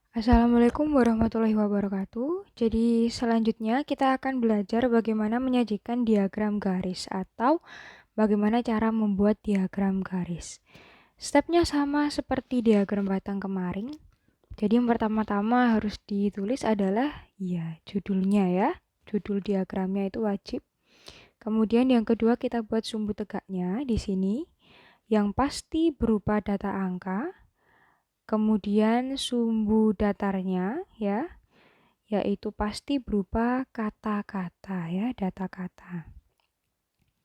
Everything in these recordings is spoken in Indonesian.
Assalamualaikum warahmatullahi wabarakatuh. Jadi selanjutnya kita akan belajar bagaimana menyajikan diagram garis atau bagaimana cara membuat diagram garis. Stepnya sama seperti diagram batang kemarin. Jadi yang pertama-tama harus ditulis adalah judulnya ya. Judul diagramnya itu wajib. Kemudian yang kedua kita buat sumbu tegaknya di sini yang pasti berupa data angka. Kemudian sumbu datarnya ya, yaitu pasti berupa kata-kata ya, data kata.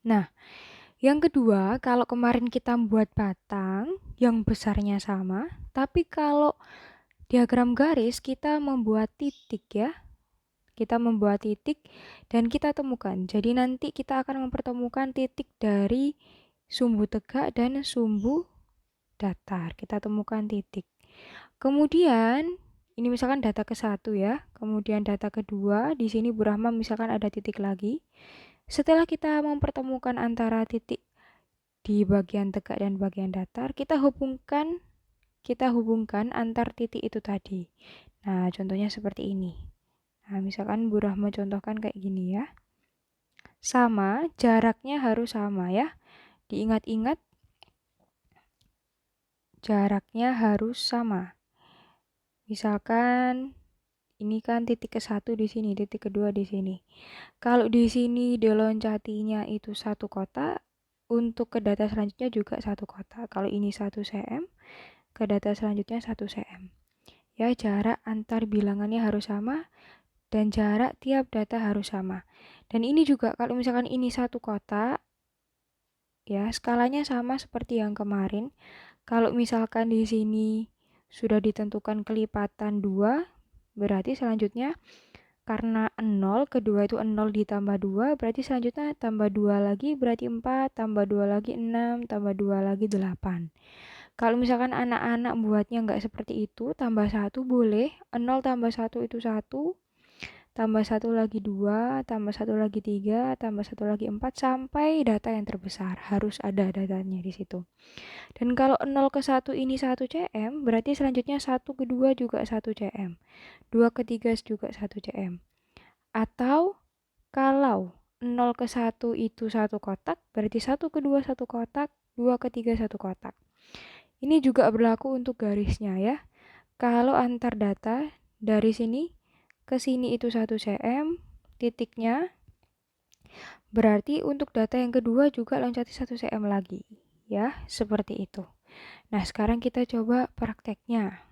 Nah, yang kedua, kalau kemarin kita buat batang yang besarnya sama, tapi kalau diagram garis kita membuat titik ya. Kita membuat titik dan kita temukan. Jadi nanti kita akan mempertemukan titik dari sumbu tegak dan sumbu datar. Kita temukan titik. Kemudian ini misalkan data ke-1 ya. Kemudian data kedua, di sini Bu Rahma misalkan ada titik lagi. Setelah kita mempertemukan antara titik di bagian tegak dan bagian datar, kita hubungkan antar titik itu tadi. Nah, contohnya seperti ini. Nah, misalkan Bu Rahma contohkan kayak gini ya. Sama, jaraknya harus sama ya. Diingat-ingat, jaraknya harus sama. Misalkan ini kan titik ke-1 di sini, titik kedua di sini. Kalau di sini diloncatinya itu 1 kotak, untuk ke data selanjutnya juga 1 kotak. Kalau ini 1 cm, ke data selanjutnya 1 cm. Ya, jarak antar bilangannya harus sama dan jarak tiap data harus sama. Dan ini juga kalau misalkan ini 1 kotak, ya skalanya sama seperti yang kemarin. Kalau misalkan di sini sudah ditentukan kelipatan 2, berarti selanjutnya karena 0, kedua itu 0 ditambah 2, berarti selanjutnya tambah 2 lagi berarti 4, tambah 2 lagi 6, tambah 2 lagi 8. Kalau misalkan anak-anak buatnya nggak seperti itu, tambah 1 boleh, 0 tambah 1 itu 1, tambah 1 lagi 2, tambah 1 lagi 3, tambah 1 lagi 4, sampai data yang terbesar. Harus ada datanya di situ. Dan kalau 0 ke 1 ini 1 cm, berarti selanjutnya 1 ke 2 juga 1 cm. 2 ke 3 juga 1 cm. Atau kalau 0 ke 1 itu 1 kotak, berarti 1 ke 2 1 kotak, 2 ke 3 1 kotak. Ini juga berlaku untuk garisnya ya. Kalau antar data dari sini ke sini itu 1 cm, titiknya berarti untuk data yang kedua juga loncati 1 cm lagi. Ya, seperti itu. Nah, sekarang kita coba prakteknya.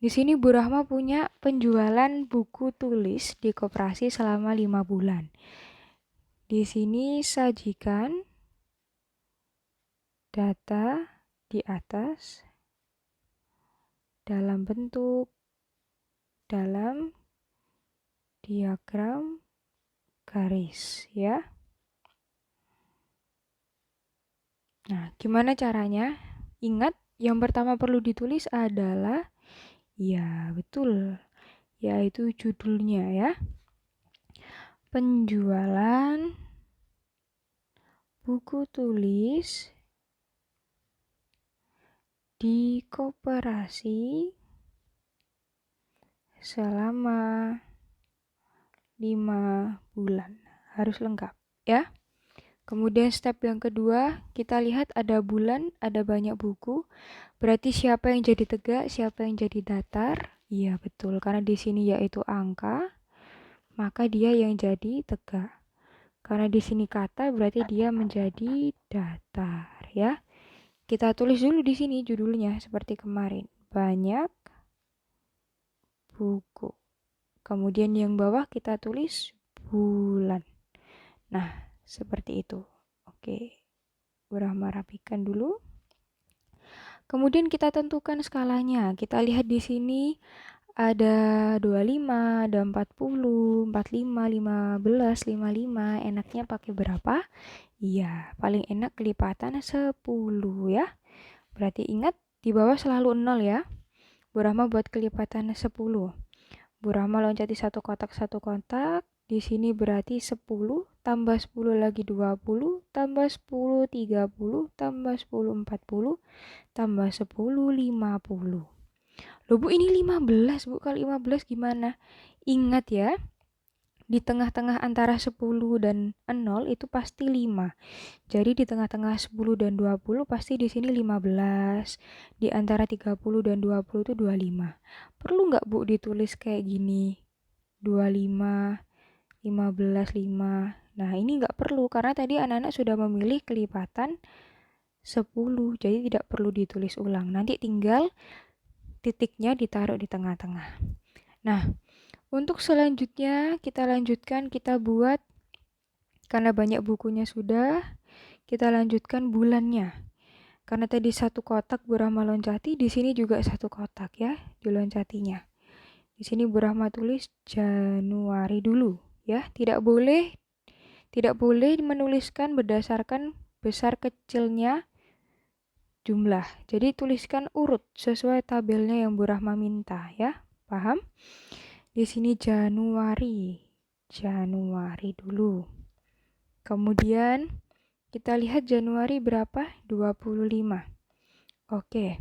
Di sini Bu Rahma punya penjualan buku tulis di koperasi selama 5 bulan. Di sini sajikan data di atas dalam bentuk dalam diagram garis ya. Nah, gimana caranya? Ingat, yang pertama perlu ditulis adalah betul, yaitu judulnya ya. Penjualan buku tulis di koperasi selama 5 bulan. Harus lengkap ya. Kemudian step yang kedua, kita lihat ada bulan, ada banyak buku. Berarti siapa yang jadi tegak, siapa yang jadi datar? Iya betul, karena di sini yaitu angka, maka dia yang jadi tegak. Karena di sini kata, berarti dia menjadi datar ya. Kita tulis dulu di sini judulnya seperti kemarin. Banyak buku. Kemudian yang bawah kita tulis bulan. Nah, seperti itu. Oke. Rahma rapikan dulu. Kemudian kita tentukan skalanya. Kita lihat di sini ada 25, ada 40, 45, 15, 55. Enaknya pakai berapa? Iya, paling enak kelipatan 10 ya. Berarti ingat di bawah selalu 0 ya. Bu Rahma buat kelipatan 10. Bu Rahma loncati satu kotak satu kotak. Di sini berarti 10 tambah 10 lagi 20 tambah 10 30 tambah 10 40 tambah 10 50. Loh Bu, ini 15 Bu, kalau 15 gimana? Ingat ya, di tengah-tengah antara 10 dan 0 itu pasti 5. Jadi di tengah-tengah 10 dan 20 pasti di sini 15. Di antara 30 dan 20 itu 25. Perlu nggak Bu ditulis kayak gini? 25, 15, 5. Nah, ini nggak perlu karena tadi anak-anak sudah memilih kelipatan 10. Jadi tidak perlu ditulis ulang. Nanti tinggal titiknya ditaruh di tengah-tengah. Nah, untuk selanjutnya kita lanjutkan, kita buat, karena banyak bukunya sudah, kita lanjutkan bulannya. Karena tadi satu kotak Bu Rahma loncati, di sini juga satu kotak ya, diloncatinya. Di sini Bu Rahma tulis Januari dulu ya, tidak boleh menuliskan berdasarkan besar kecilnya jumlah. Jadi tuliskan urut sesuai tabelnya yang Bu Rahma minta ya. Paham? Di sini Januari dulu. Kemudian kita lihat Januari berapa? 25. Oke.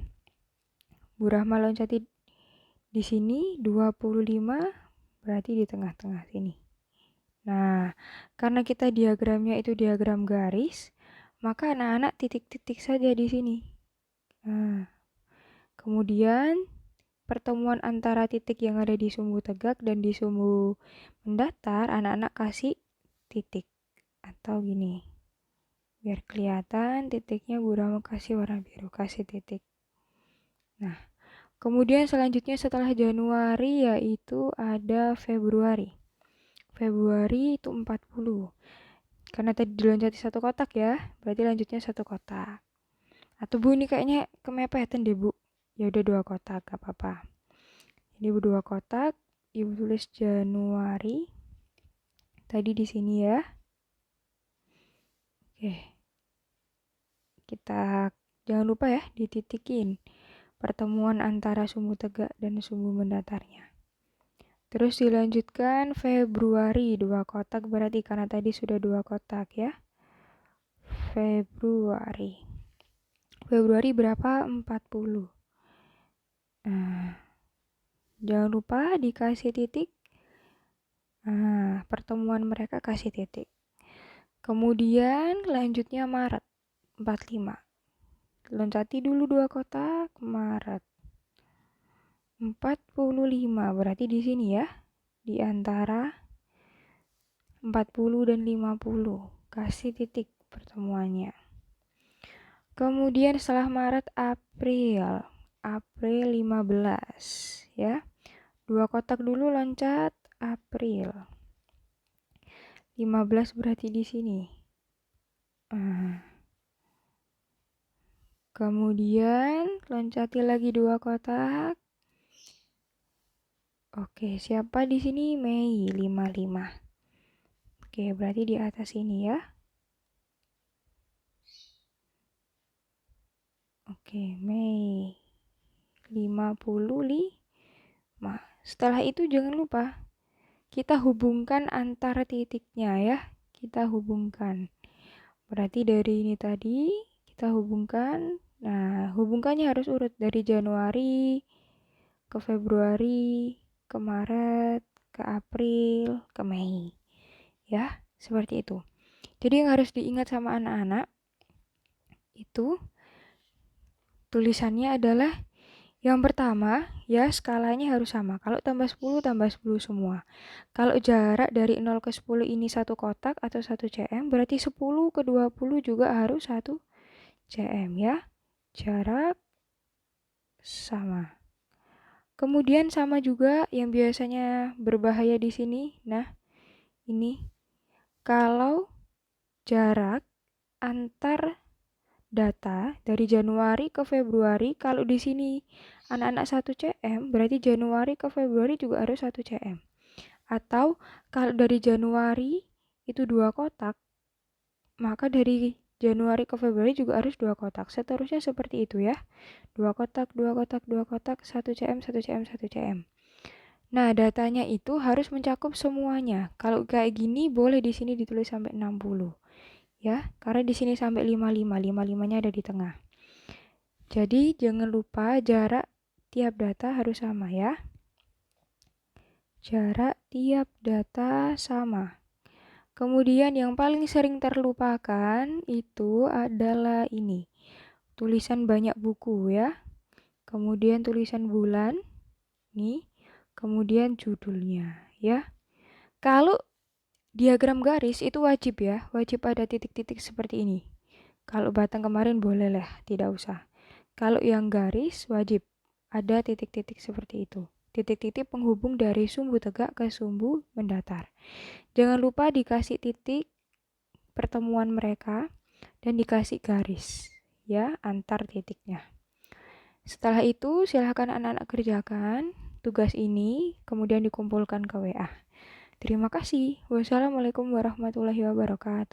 Bu Rahma loncati di sini 25 berarti di tengah-tengah sini. Nah, karena kita diagramnya itu diagram garis, maka anak-anak titik-titik saja di sini. Nah, kemudian pertemuan antara titik yang ada di sumbu tegak dan di sumbu mendatar, anak-anak kasih titik atau gini. Biar kelihatan titiknya Bu Rahma kasih warna biru, kasih titik. Nah, kemudian selanjutnya setelah Januari yaitu ada Februari. Februari itu 40. Karena tadi diloncati satu kotak ya, berarti lanjutnya satu kotak. Atau Bu, ini kayaknya kemepetan deh Bu. Ya udah 2 kotak, gak apa-apa. Ini Bu 2 kotak, Ibu tulis Januari. Tadi di sini ya. Oke. Kita jangan lupa ya dititikin pertemuan antara sumbu tegak dan sumbu mendatarnya. Terus dilanjutkan Februari 2 kotak berarti karena tadi sudah 2 kotak ya. Februari berapa? 40. Nah, jangan lupa dikasih titik. Nah, pertemuan mereka kasih titik. Kemudian lanjutnya Maret 45. Loncati dulu 2 kotak Maret. 45 berarti di sini ya. Di antara 40 dan 50. Kasih titik pertemuannya. Kemudian setelah Maret April 15 ya. 2 kotak dulu loncat April. 15 berarti di sini. Kemudian loncati lagi 2 kotak. Oke, siapa di sini? Mei 55. Oke, berarti di atas ini ya. Oke, Mei 55. Setelah itu jangan lupa kita hubungkan antara titiknya ya. Kita hubungkan. Berarti dari ini tadi kita hubungkan. Nah, hubungkannya harus urut dari Januari ke Februari, ke Maret, ke April, ke Mei. Ya, seperti itu. Jadi yang harus diingat sama anak-anak itu tulisannya adalah yang pertama ya skalanya harus sama. Kalau tambah 10 semua. Kalau jarak dari 0 ke 10 ini 1 kotak atau 1 cm, berarti 10 ke 20 juga harus 1 cm ya. Jarak sama. Kemudian sama juga yang biasanya berbahaya di sini. Nah, ini kalau jarak antar data dari Januari ke Februari, kalau di sini anak-anak 1 cm, berarti Januari ke Februari juga harus 1 cm. Atau kalau dari Januari itu 2 kotak, maka dari Januari ke Februari juga harus 2 kotak. Seterusnya seperti itu ya. 2 kotak, 2 kotak, 2 kotak, 1 cm, 1 cm, 1 cm. Nah, datanya itu harus mencakup semuanya. Kalau kayak gini boleh di sini ditulis sampai 60. Ya, karena di sini sampai 55. 55-nya ada di tengah. Jadi jangan lupa jarak tiap data harus sama ya. Jarak tiap data sama. Kemudian yang paling sering terlupakan itu adalah ini. Tulisan banyak buku ya. Kemudian tulisan bulan. Nih. Kemudian judulnya ya. Kalau diagram garis itu wajib ya. Wajib ada titik-titik seperti ini. Kalau batang kemarin boleh lah, tidak usah. Kalau yang garis wajib ada titik-titik seperti itu. Titik-titik penghubung dari sumbu tegak ke sumbu mendatar. Jangan lupa dikasih titik pertemuan mereka dan dikasih garis ya antar titiknya. Setelah itu silahkan anak-anak kerjakan tugas ini kemudian dikumpulkan ke WA. Terima kasih. Wassalamualaikum warahmatullahi wabarakatuh.